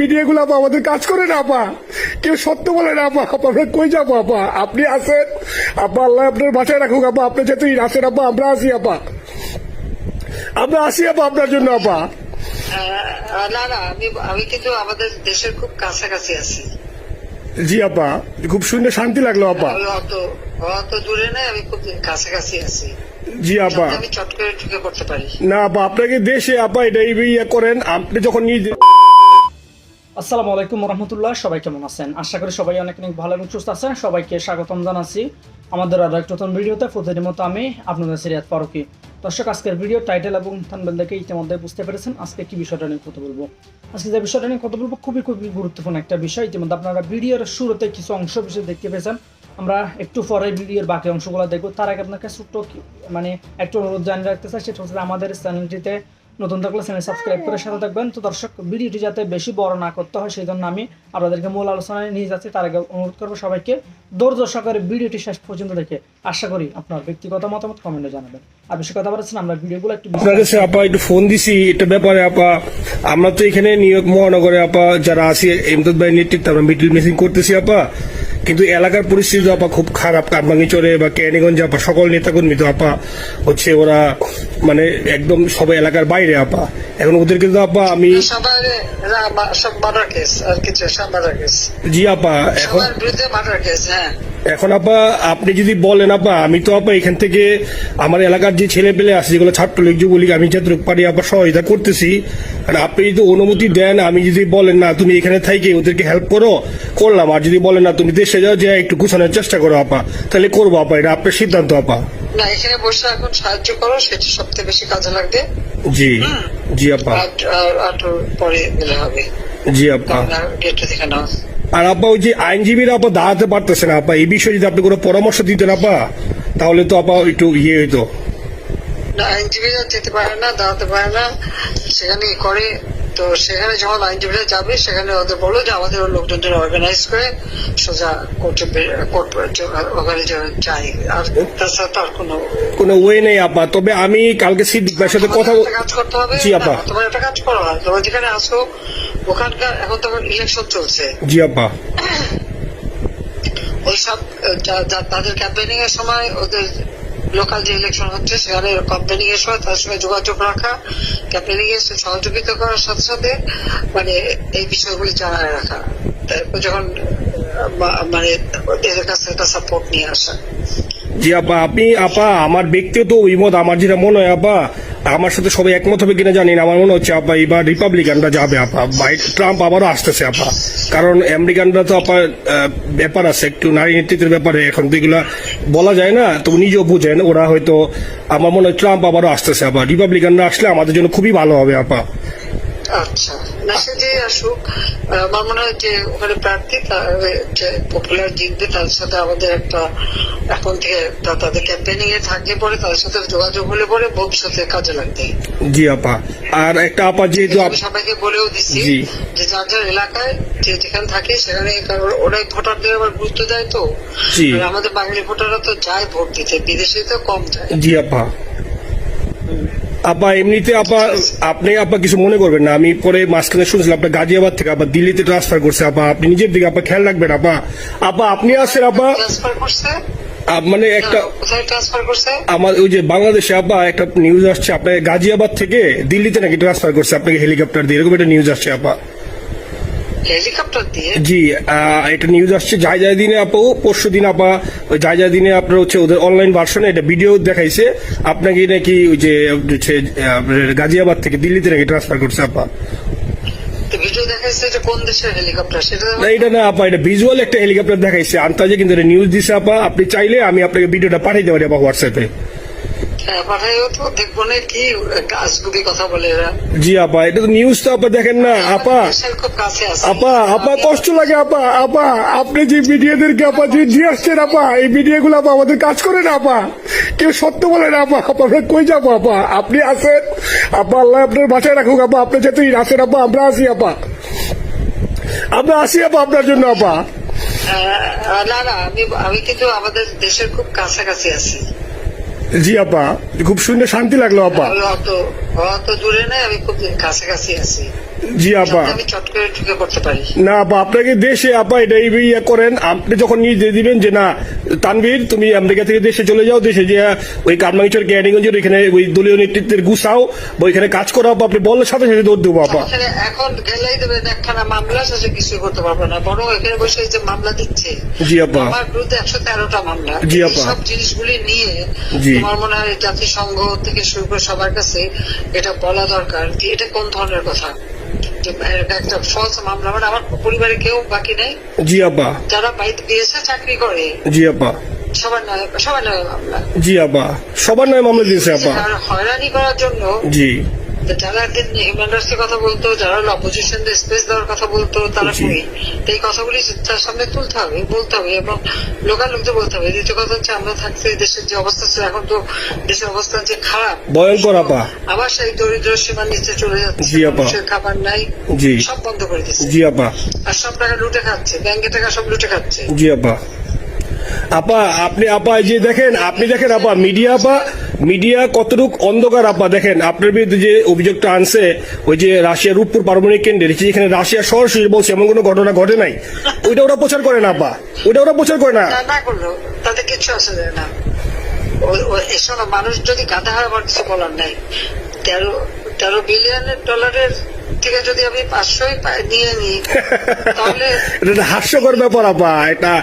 Media গুলো আপা আমাদের কাজ করে না আপা, কেউ সত্য বলে না আপা। আমরা কই যাবো আপা? আপনি আছেন আপা, আল্লাহ আপনার বাঁচায় রাখুক আপা। আপনি যেহেতু আছেন আপা, আমরা আসি আপা, আমরা আসি আপা আপনার জন্য আপা। না না, আমি কিন্তু আমাদের দেশের খুব কাছাকাছি আছি। জি আপা, খুব শুনে শান্তি লাগলো আপা। অত দূরে নাই, আমি খুব কাছাকাছি আছি। জি আপা, আমি চট করে ঢুকে পড়তে পারি না আপা, আপনাকে দেশে আপা এটা ইয়ে করেন আপনি যখন নিজে। আসসালামু আলাইকুম রহমতুল্লাহ, সবাই কেমন আছেন? আশা করি সবাই অনেক অনেক ভালো এবং সুস্থ আছেন। সবাইকে স্বাগতম জানাচ্ছি আমাদের আরো এক নতুন ভিডিওতে। প্রতিদিনের মতো আমি আপনাদের সিরিয়াত ফারুকি। দর্শক, আজকের ভিডিও টাইটেল এবং থাম্বনেল দেখে ইতিমধ্যে বুঝতে পেরেছেন আজকে কি বিষয়টা নিয়ে কথা বলবো। আজকে যে বিষয়টা নিয়ে কথা বলবো খুবই গুরুত্বপূর্ণ একটা বিষয়। ইতিমধ্যে আপনারা ভিডিওর শুরুতে কিছু অংশ বিষয় দেখতে পেয়েছেন। আমরা একটু পরে ভিডিওর বাকি অংশগুলো দেখবো। তার আগে আপনাকে ছোট্ট একটু অনুরোধ জানিয়ে রাখতে চাই, সেটা হচ্ছে আমাদের চ্যানেলটিতে নতুন থাকলে চ্যানেল সাবস্ক্রাইব করে সাথে থাকবেন। তো দর্শক, ভিডিওটি যাতে বেশি বড় না করতে হয় সেই জন্য আমি আপনাদেরকে মূল আলোচনায় নিয়ে যাচ্ছি। তার আগে অনুরোধ করবো সবাইকে ধৈর্য সহকারে ভিডিওটি শেষ পর্যন্ত দেখে আশা করি আপনার ব্যক্তিগত মতামত কমেন্টে জানাবেন। আর বেশি কথা বলছেন, আমরা ভিডিওগুলো একটু ফোন দিছি এটা ব্যাপারে আপা। আমরা তো এখানে নিউ ইয়র্ক মহানগরে আপা যারা আছি এমদাদ ভাই নেতৃত্বে আমরা মিডিল মিসিং করতেছি আপা, কিন্তু এলাকার পরিস্থিতি আপা খুব খারাপ। কারবাঙ্গিচরে বা ক্যানিগঞ্জে আপা সকল নেতাকর্মী তো আপা হচ্ছে ওরা একদম সবাই এলাকার বাইরে আপা। এখন ওদের কিন্তু আপা আমি জি আপা এখন আপা আপনি যদি বলেন আপা, আমি তো আপা এখান থেকে আমার এলাকার যে ছেলে পেলে আছে যেগুলো ছাত্রলীগ যুবলীগ আমি যতটুকু পারি আপা সহায়তা করতেছি। আর আপনি যদি অনুমতি দেন, আমি যদি বলেন না তুমি এখানে থাইকে ওদেরকে হেল্প করো, করলাম। আর যদি বলেন না তুমি দেশে যাও, যে একটু গুছানোর চেষ্টা করো আপা, তাহলে করবো আপা। এটা আপনার সিদ্ধান্ত আপা। না, এখানে বসে এখন সাহায্য করো, সেটা সবচেয়ে বেশি কাজে লাগবে। জি জি আপা, পরে গেলে হবে। জি আপা। গেটটা দেখে নাও। আর আপা ওই যে আইনজীবীরা আপা দাঁড়াতে পারতেছে না আপা, এই বিষয়ে যদি আপনি কোনো পরামর্শ দিতেন আপা, তাহলে তো আপা একটু ইয়ে হইতো। আইনজীবীরা যেতে পারে না, দাঁড়াতে পারে না, সেখানে করে। তো সেখানে যখন আইনজীবীরা যাবে, সেখানে ওদের বলো যে আমাদের লোকজনদের অর্গানাইজ করে সোজা ওখানে যাই। আর তাছাড়া তো আর কোনো ওয়ে নেই আপা। তবে আমি কালকে সিদ্দিক ভাইয়ের সাথে কথা কাজ করতে হবে। জি আপা, তোমার একটা কাজ করো, তোমার যেখানে আসো ওখানকার এখন তখন ইলেকশন চলছে। জি আপা। ওইসব তাদের ক্যাম্পেনিং এর সময় ওদের লোকাল যে ইলেকশন হচ্ছে সেখানে ক্যাম্পেনিং এর সময় তার সঙ্গে যোগাযোগ রাখা, ক্যাম্পেনিং এর সহযোগিতা করার সাথে সাথে এই বিষয়গুলি জানায় রাখা। তারপর যখন এদের কাছে একটা সাপোর্ট নিয়ে আসা। জি আপা, আপনি আপা আমার ব্যক্তিগত অভিমত, আমার যেটা মনে হয় আপা, আমার সাথে সবাই একমত হবে কিনা জানি না, আমার মনে হচ্ছে আপা এবার রিপাবলিকানরা যাবে আপা। ট্রাম্প আবারও আসতেছে আপা, কারণ আমেরিকানরা তো আপা ব্যাপার আছে একটু নারী নেতৃত্বের ব্যাপারে, এখন তো এগুলা বলা যায় না, তো নিজেও বুঝেন ওরা হয়তো। আমার মনে হয় ট্রাম্প আবারও আসতেছে আপা। রিপাবলিকানরা আসলে আমাদের জন্য খুবই ভালো হবে আপা। আচ্ছা, না সে যে আসুক, আমার মনে হয় যে ওখানে প্রার্থী পপুলার জিতবে, তার সাথে আমাদের একটা এখন থেকে তাদের ক্যাম্পেনিং এ থাকলে পরে তাদের সাথে যোগাযোগ হলে পরে ভবিষ্যতে কাজে লাগবে। জি আপা। আর একটা আপা যেহেতু সবাইকে বলেও দিচ্ছি যে যার যার এলাকায় যেখানে থাকে সেখানে, কারণ ওরাই ভোটারদের আবার গুরুত্ব দেয়। তো আমাদের বাঙালি ভোটাররা তো যায় ভোট দিতে, বিদেশে তো কম যায়। জি আপা। আপা এমনিতে আপা আপনি আপা কিছু মনে করবেন না, আমি পরে মাঝখানে শুনছিলাম আপনার গাজিয়াবাদ থেকে আপা দিল্লিতে ট্রান্সফার করছে আপা। আপনি নিজের দিকে আপা খেয়াল রাখবেন আপা। আপা আপনি আসেন আপা, একটা আমার ওই যে বাংলাদেশে আপা একটা নিউজ আসছে আপনার গাজিয়াবাদ থেকে দিল্লিতে নাকি ট্রান্সফার করছে আপনাকে হেলিকপ্টার দিয়ে, এরকম একটা নিউজ আসছে আপা। জি, এটা নিউজ আসছে যায় দিনে আপা, পরশু দিন আপা যায় দিনে আপনার হচ্ছে ওদের অনলাইন ভার্সনে এটা ভিডিও দেখাইছে আপনাকে নাকি ওই যে গাজিয়াবাদ থেকে দিল্লিতে নাকি ট্রান্সফার করছে আপা। এটা না আপা, এটা ভিজুয়াল একটা হেলিকপ্টার দেখাইছে আন্তাজে, কিন্তু এটা নিউজ দিছে আপা। আপনি চাইলে আমি আপনাকে ভিডিওটা পাঠাইতে পারি আপা হোয়াটসঅ্যাপে। জি আপা, এটা তো নিউজ তো আপা দেখেন না আপা। আপা কষ্ট লাগে আপা। আপা আপনি যে মিডিয়াদেরকে আপা যে দিয়ে আসছেন আপা, এই মিডিয়া গুলো আপা আমাদের কাজ করে না আপা, কেউ সত্য বলে না আপা। আমরা কই যাবো আপা? আপনি আছেন আপা, আল্লাহ আপনার বাঁচায় রাখুক আপা। আপনি যেহেতু আছেন আপা, আমরা আসি আপা, আমরা আসি আপা আপনার জন্য আপা। না না, আমি কিন্তু আমাদের দেশের খুব কাছাকাছি আছি। জি আপা, খুব শুনে শান্তি লাগলো আপা। অত দূরে নাই, আমি খুব কাছাকাছি আছি। জি আপা। যাতে আমি চট করে ঢুকে করতে পারি। না আপা, আপনাকে দেশে আপা এটা ইয়ে করেন, আপনি যখন নিয়ে দিবেন যে না তানভীর তুমি আমেরিকা থেকে দেশে চলে যাও, দেশে যে ওই কারমাঙ্গিচর ক্যাডিগঞ্জের ওইখানে ওই দলীয় নেতৃত্বের গুছাও বা ওইখানে কাজ করো আপা, আপনি বললে সাথে সাথে দৌড় দেবো আপা। এখানে এখন গেলেই দেবেন একখানা মামলা, শেষে কিছুই করতে পারবে না, বরং এখানে বসে যে মামলা দিচ্ছে জি আপা। আমার বিরুদ্ধে 113টা মামলা। জি আপা। সব জিনিসগুলি নিয়ে জি। আমার মনে হয় জাতিসংঘ থেকে শুরু করে সবার কাছে এটা বলা দরকার যে এটা কোন ধরনের কথা, যে একটা ফলস মামলা। মানে আমার পরিবারে কেউ বাকি নেই, জি আপা। যারা বাইরে দিয়েছে চাকরি করে জি আপা। সবার নয় মামলা। জি আপা, সবার নয় মামলা দিয়েছে আপা। আর হয়রানি করার জন্য জি যারা একদিন হিউম্যান রাইটসের কথা বলতো, যারা অপোজিশন স্পেস দেওয়ার কথা বলতো, তারা জি। কই? এই কথাগুলি তার সামনে তুলতে হবে, বলতে হবে এবং লোকালোকদের বলতে হবে। দ্বিতীয় কথা হচ্ছে আমরা থাকতে দেশের যে অবস্থা ছিল, এখন তো দেশের অবস্থা যে খারাপ, ভয়ঙ্কর আপা। আবার সেই দরিদ্র সীমার নিচে চলে যাচ্ছে, জি আপা। মানুষের খাবার নাই, জি। সব বন্ধ করে দিচ্ছে, জি আপা। আর সব টাকা লুটে খাচ্ছে, ব্যাংকের টাকা সব লুটে খাচ্ছে। জি আপা। আপা আপনি আপা এই যে দেখেন, আপনি দেখেন আপা মিডিয়া আপা, মিডিয়া কতটুক অন্ধকার আপা। দেখেন আপনার বিরুদ্ধে যে অভিযোগটা আনছে ওই যে রাশিয়ার রূপপুর পারমাণবিক কেন্দ্রের, যেখানে রাশিয়া সরাসরি বলছে এমন কোনো ঘটনা ঘটে নাই, ওইটা ওরা প্রচার করে না আপা, ওইটা ওরা প্রচার করে না। না করলো তাতে কিছু আসে যায় না। এসব মানুষ যদি গাধা হয় আমার কিছু বলার নাই। 13 বিলিয়নের ডলারের থেকে যদি আমি 500 নিয়ে নিই তাহলে এটা হাস্যকর ব্যাপার আপা। এটা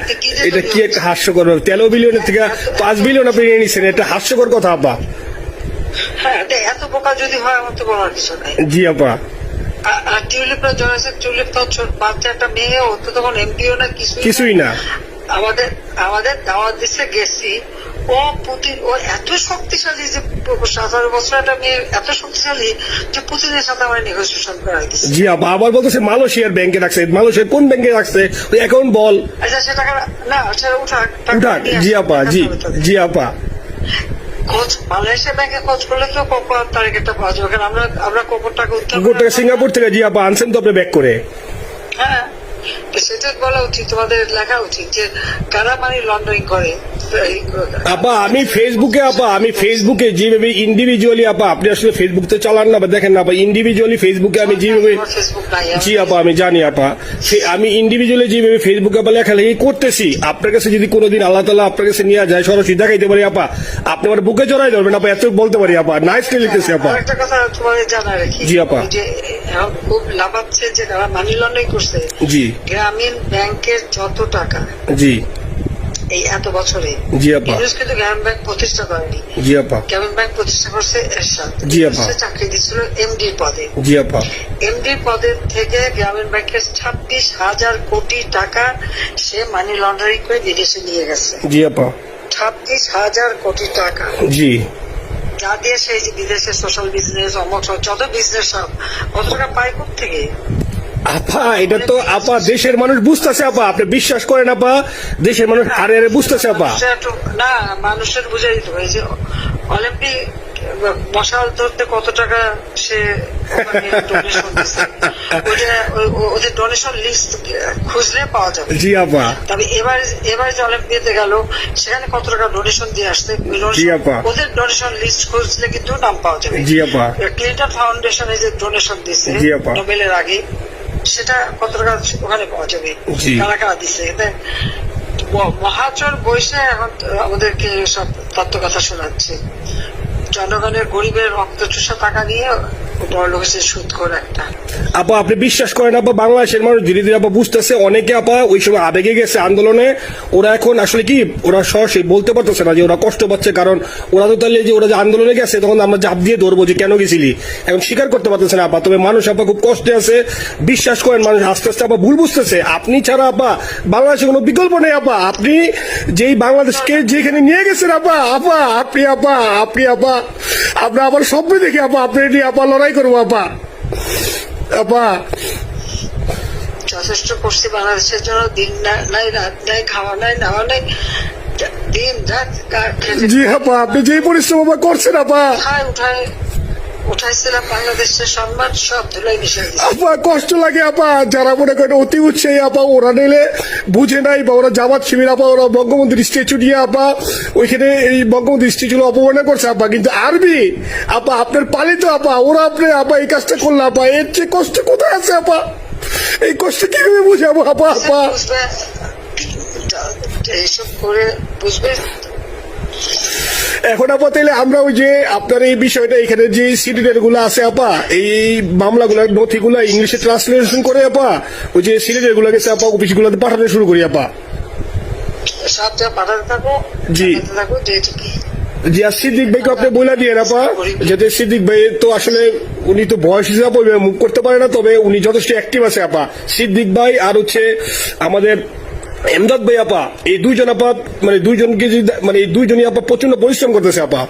এটা কি একটা হাস্যকর ব্যাপার, 13 বিলিয়নের থেকে 5 বিলিয়ন আপনি নিয়ে নিচ্ছেন, এটা হাস্যকর কথা আপা। হ্যাঁ, এত বোকা যদি হয় আমার তো বলার কিছু নাই। জি আপা। আর টিউলিপরা জয়েছে, টিউলিপ তো বাচ্চা একটা মেয়ে, ও তো তখন এমপিও না, কিছুই না। আমাদের দাওয়াত দিচ্ছে গেছি, ও পুতিন, ও এত শক্তিশালী যে 17 বছর একটা মেয়ে এত শক্তিশালী যে পুতিনের সাথে আমার নেগোসিয়েশন করাই দিচ্ছে। জি আপা, আবার বলতেছে মালয়েশিয়ার ব্যাংকে রাখছে, মালয়েশিয়ার কোন ব্যাংকে রাখছে ওই অ্যাকাউন্ট বল। আচ্ছা সে টাকা না, সেটা উঠাক। উঠাক। জি আপা। জি জি আপা। খোঁজ মালয়েশিয়া ব্যাংকে খোঁজ করলে তো কোপার তারিখটা পাওয়া যাবে, কারণ আমরা কোপার টাকা উদ্ধার কোন টাকা? সিঙ্গাপুর থেকে। জি আপা, আনছেন তো আপনি ব্যাক করে। হ্যাঁ, তো সেটা বলা উচিত, তোমাদের লেখা উচিত যে কারা মানি লন্ডারিং করে। আপা আমি ফেসবুকে যেভাবে ইন্ডিভিজুয়ালি আপা, আপনি আসলে ফেসবুক তো চালান না বা দেখেন না আপা, ইন্ডিভিজুয়ালি ফেসবুকে আমি যেভাবে, ফেসবুক নাই। জি আপা আমি জানি আপা, আমি ইন্ডিভিজুয়ালি যেভাবে ফেসবুকে আপা লেখালেখি করতেছি, আপনার কাছে যদি কোনোদিন আল্লাহ তাআলা আপনার কাছে নিয়ে যায়, সরাসরি দেখাইতে পারি আপা, আপনি আমার বুকে জড়াই ধরবেন আপা, এত বলতে পারি আপা। নাইসলি লিখতেছি আপা। একটা কথা তোমাদের জানা রাখি, জি আপা। যে এখন খুব লাভাচ্ছে যে যারা মানি লন্ডারিং করছে, জি। গ্রামীণ ব্যাংকের যত টাকা জি। এই এত বছরে, জি আপা। ইউনুস কিন্তু গ্রামীণ ব্যাংক প্রতিষ্ঠা করেনি। জি আপা। গ্রামীণ ব্যাংক প্রতিষ্ঠা করছে এরশাদ। জি আপা। সে চাকরি দিচ্ছিল এমডি পদে। জি আপা। এমডি পদের থেকে গ্রামীণ ব্যাংকের 26,000 কোটি টাকা সে মানি লন্ডারিং করে বিদেশে নিয়ে গেছে। জি আপা। 26,000 কোটি টাকা, জি। যা দিয়ে সেই যে বিদেশের সোশ্যাল বিজনেস, অমক যত বিজনেস সব কত টাকা পায় থেকে। আপা এটা তো আপা দেশের মানুষ বুঝতেছে আপা, আপনি বিশ্বাস করেন আপা, দেশের মানুষ আরে আরে বুঝতেছে আপা। না, মানুষের বুঝাই দিতে হবে যে অলিম্পিক মশাল ধরতে কত টাকা সে ডোনেশন দিচ্ছে, ওদের ডোনেশন লিস্ট খুঁজলে পাওয়া যাবে। জি আপা। তবে এবার যে অলিম্পিয়াতে গেল সেখানে কত টাকা ডোনেশন দিয়ে আসছে, জি আপা। ওদের ডোনেশন লিস্ট খুঁজলে কিন্তু নাম পাওয়া যাবে। জি আপা। ক্লিন্টন ফাউন্ডেশনে যে ডোনেশন দিচ্ছে জি আপা। নোবেলের আগে, সেটা কত টাকা ওখানে পাওয়া যাবে, জি। কারা কারা দিচ্ছে। মহাচর বৈশে এখন আমাদেরকে সব তত্ত্ব কথা শোনাচ্ছে, জনগণের গরিবের রক্ত চুষা টাকা নিয়ে বড় লোক এসে সুদ করে একটা। আপা আপনি বিশ্বাস করেন আপা, বাংলাদেশের মানুষ ধীরে ধীরে আপা বুঝতেছে, অনেকে আপা ওই সময় আবেগে গেছে আন্দোলনে, ওরা এখন আসলে কি ওরা সরাসরি বলতে পারতেছে না যে ওরা কষ্ট পাচ্ছে, কারণ ওরা তো তাহলে যে ওরা যে আন্দোলনে গেছে তখন আমরা জাপ দিয়ে ধরবো যে কেন গেছিলি, এখন স্বীকার করতে পারতেছে না আপা। তবে মানুষ আপা খুব কষ্টে আছে, বিশ্বাস করেন মানুষ আস্তে আস্তে আপা ভুল বুঝতেছে। আপনি ছাড়া আপা বাংলাদেশের কোনো বিকল্প নেই আপা, আপনি যেই বাংলাদেশকে যেখানে নিয়ে গেছেন আপা, আপনি আবার স্বপ্ন দেখি আপা, আপনি নিয়ে আপা লড়াই করবো আপা। আপা যথেষ্ট করছি বাংলাদেশের জন্য, দিন নাই রাত নাই, খাওয়া নাই নাওয়া নাই, দিন রাত জি আপা, আপনি যেই পরিশ্রম আপা করছেন আপা, উঠায় উঠাইছিলাম, বাংলাদেশের সম্মান সব ধুলাই মিশে দিচ্ছে। আপা কষ্ট লাগে আপা, যারা মনে করেন অতি উৎসাহী আপা, ওরা নিলে বুঝে নাই বা ওরা জামাত শিবির আপা, ওরা বঙ্গবন্ধুর স্ট্যাচু নিয়ে আপা ওইখানে এই বঙ্গবন্ধুর স্ট্যাচু অপমাননা করছে আপা। কিন্তু আরবি আপা আপনার পালিত আপা, ওরা আপনি আপা এই কাজটা করলে আপা, এর চেয়ে কষ্ট কোথায় আছে আপা? এই কষ্ট কিভাবে বুঝাবো আপা? আপা বুঝবে, এইসব করে বুঝবে। এখন আপা তাইলে আমরা ওই যে আপনার এই বিষয়টা এখানে যে সিডিডের গুলো আছে আপা, এই মামলাগুলো নথিগুলো ইংলিশে ট্রান্সলেশন করে আপা ওই যে সিডিডের গুলো গেছে আপা অফিস গুলোতে পাঠানো শুরু করি আপা। সব যা পাঠাতে থাকো, জি। পাঠাতে থাকো, যেহেতু কি জি, আর সিদ্দিক ভাইকে আপনি বলে দিয়ে আপা, যাতে সিদ্দিক ভাই তো আসলে উনি তো বয়স হিসাবে মুখ করতে পারে না, তবে উনি যথেষ্ট অ্যাক্টিভ আছে আপা। সিদ্দিক ভাই আর হচ্ছে আমাদের এমদাদ ভাই আপা, এই দুইজন আপা মানে দুইজনকে মানে এই দুইজনই আপা প্রচন্ড পরিশ্রম করতেছে আপা।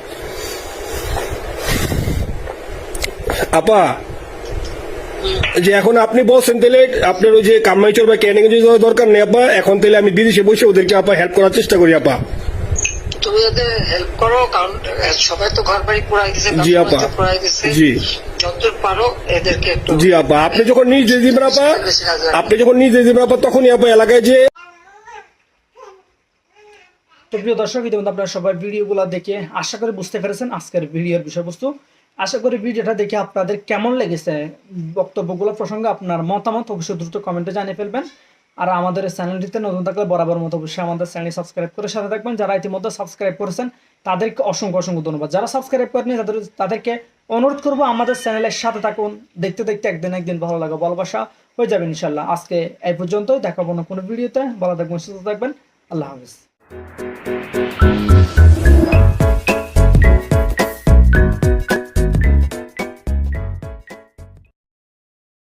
আপা যে এখন আপনি বলছেন তাহলে আপনার ওই যে কামাইচর বা ক্যানিং যাওয়ার দরকার নেই আপা, এখন তাহলে আমি বিদেশে বসে ওদেরকে আপা হেল্প করার চেষ্টা করি আপা। তুমি ওদের হেল্প করো, কারণ সবাই তো ঘর বাড়ি পুরাই দিছে, জি আপা। পুরাই দিছে। জি যতদূর পারো এদেরকে একটু। জি আপা, আপনি যখন নিজে দিবেন আপা, আপনি যখন নিজে দিবেন আপা, তখনই আপা এলাকায় যে। তো প্রিয় দর্শক, ইতিমধ্যে আপনারা সবাই ভিডিওগুলো দেখে আশা করি বুঝতে পেরেছেন আজকের ভিডিওর বিষয়বস্তু। আশা করি ভিডিওটা দেখে আপনাদের কেমন লেগেছে, বক্তব্যগুলো প্রসঙ্গে আপনার মতামত অবশ্যই দ্রুত কমেন্টে জানিয়ে ফেলবেন। আর আমাদের চ্যানেলটিতে নতুন থাকলে বরাবর মতো অবশ্যই আমাদের চ্যানেল সাবস্ক্রাইব করে সাথে থাকবেন। যারা ইতিমধ্যে সাবস্ক্রাইব করেছেন তাদেরকে অসংখ্য অসংখ্য ধন্যবাদ। যারা সাবস্ক্রাইব করেনি তাদেরকে অনুরোধ করবো আমাদের চ্যানেলের সাথে থাকুন। দেখতে দেখতে একদিন ভালো লাগে, ভালোবাসা হয়ে যাবে ইনশাল্লাহ। আজকে এই পর্যন্তই, দেখাবো না কোনো ভিডিওতে। ভালো থাকবেন, সুস্থ থাকবেন, আল্লাহ হাফিজ।